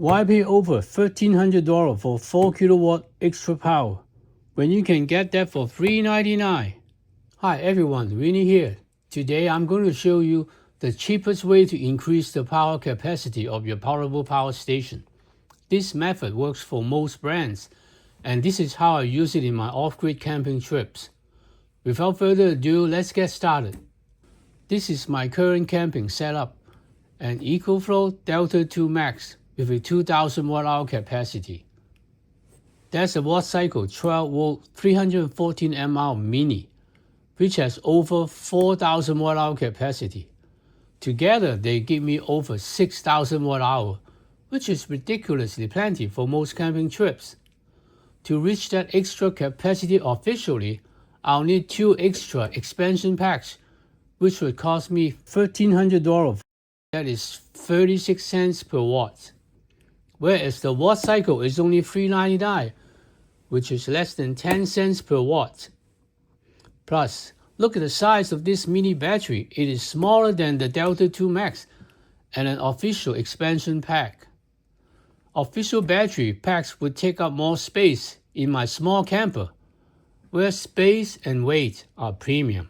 Why pay over $1,300 for 4 kilowatt extra power when you can get that for $399? Hi everyone, Winnie here. Today I'm going to show you the cheapest way to increase the power capacity of your portable power station. This method works for most brands, and this is how I use it in my off-grid camping trips. Without further ado, let's get started. This is my current camping setup, an EcoFlow DELTA 2 Max with a 2000 watt-hour capacity. That's a WattCycle 12-volt 314 mAh mini, which has over 4000 watt-hour capacity. Together, they give me over 6000 watt-hour, which is ridiculously plenty for most camping trips. To reach that extra capacity officially, I'll need 2 extra expansion packs, which would cost me $1,300. That is 36 cents per watt. Whereas the WattCycle is only $399, which is less than 10 cents per watt. Plus, look at the size of this mini battery. It is smaller than the DELTA 2 Max and an official expansion pack. Official battery packs would take up more space in my small camper, where space and weight are premium.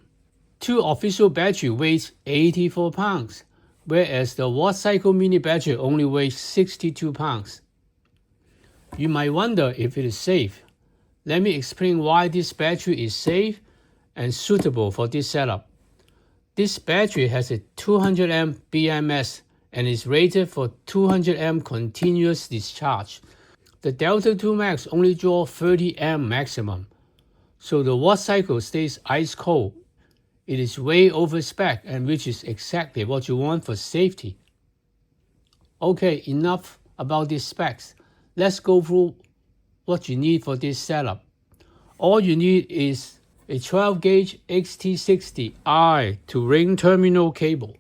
2 official battery weighs 84 pounds, whereas the WattCycle mini battery only weighs 62 pounds. You might wonder if it is safe. Let me explain why this battery is safe and suitable for this setup. This battery has a 200 amp BMS and is rated for 200 amp continuous discharge. The DELTA 2 Max only draws 30 amp maximum, so the WattCycle stays ice cold. It is way over spec, and which is exactly what you want for safety. Okay, enough about these specs. Let's go through what you need for this setup. All you need is a 12-gauge XT60i to ring terminal cable.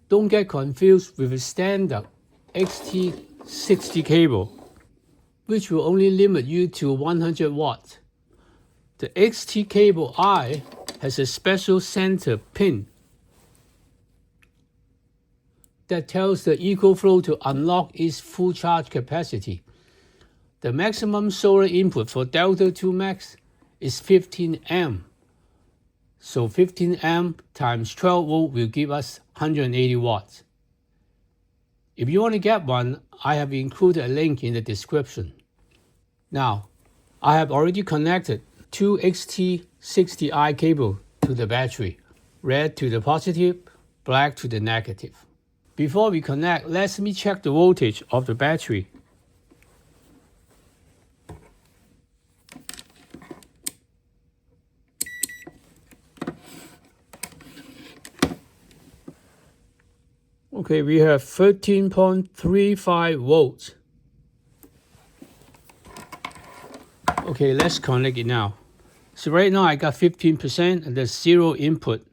Don't get confused with a standard XT60 cable, which will only limit you to 100 watts. The XT cable I has a special center pin that tells the EcoFlow to unlock its full charge capacity. The maximum solar input for DELTA 2 Max is 15 amp. So 15 amp times 12 volt will give us 180 watts. If you want to get one, I have included a link in the description. Now, I have already connected 2 XT60i cable to the battery, red to the positive, black to the negative. Before we connect, let me check the voltage of the battery. Okay, we have 13.35 volts. Okay, let's connect it now. So right now I got 15% and there's 0 input.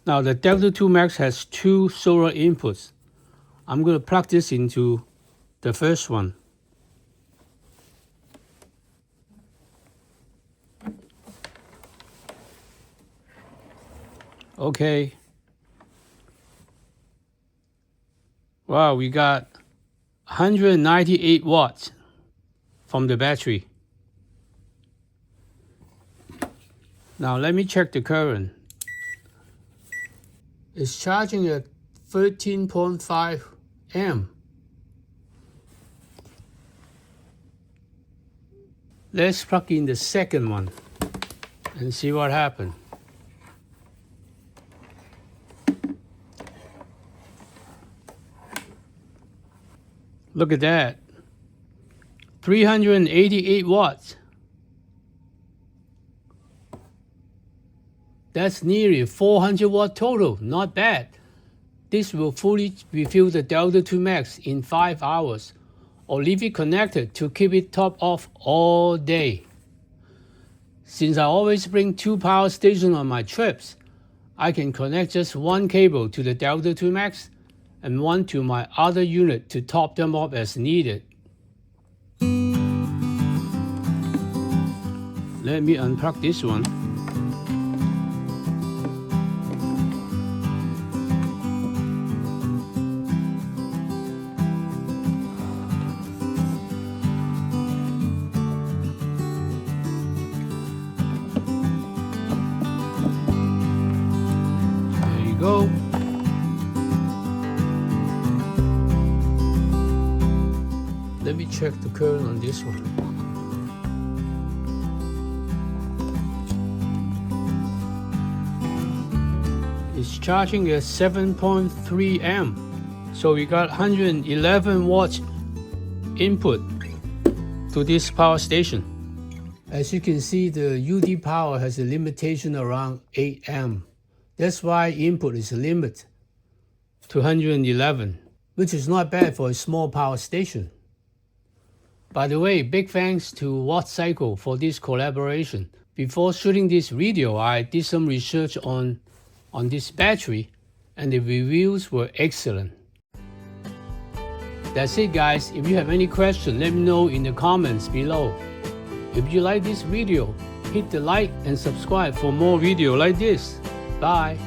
Now the DELTA 2 Max has 2 solar inputs. I'm going to plug this into the first one. Okay. Wow, we got 198 watts from the battery. Now let me check the current. It's charging at 13.5 amp. Let's plug in the second one and see what happens. Look at that, 388 watts. That's nearly 400 watt total, not bad. This will fully refill the DELTA 2 Max in 5 hours, or leave it connected to keep it top off all day. Since I always bring 2 power stations on my trips, I can connect just 1 cable to the DELTA 2 Max and 1 to my other unit to top them up as needed. Let me unplug this one. check the current on this one. It's charging at 7.3 amp, so we got 111 watts input to this power station. As you can see, the UD power has a limitation around 8 amp. That's why input is limited to 111, which is not bad for a small power station. By the way, big thanks to WattCycle for this collaboration. Before shooting this video, I did some research on this battery, and the reviews were excellent. That's it, guys. If you have any questions, let me know in the comments below. If you like this video, hit the like and subscribe for more videos like this. Bye.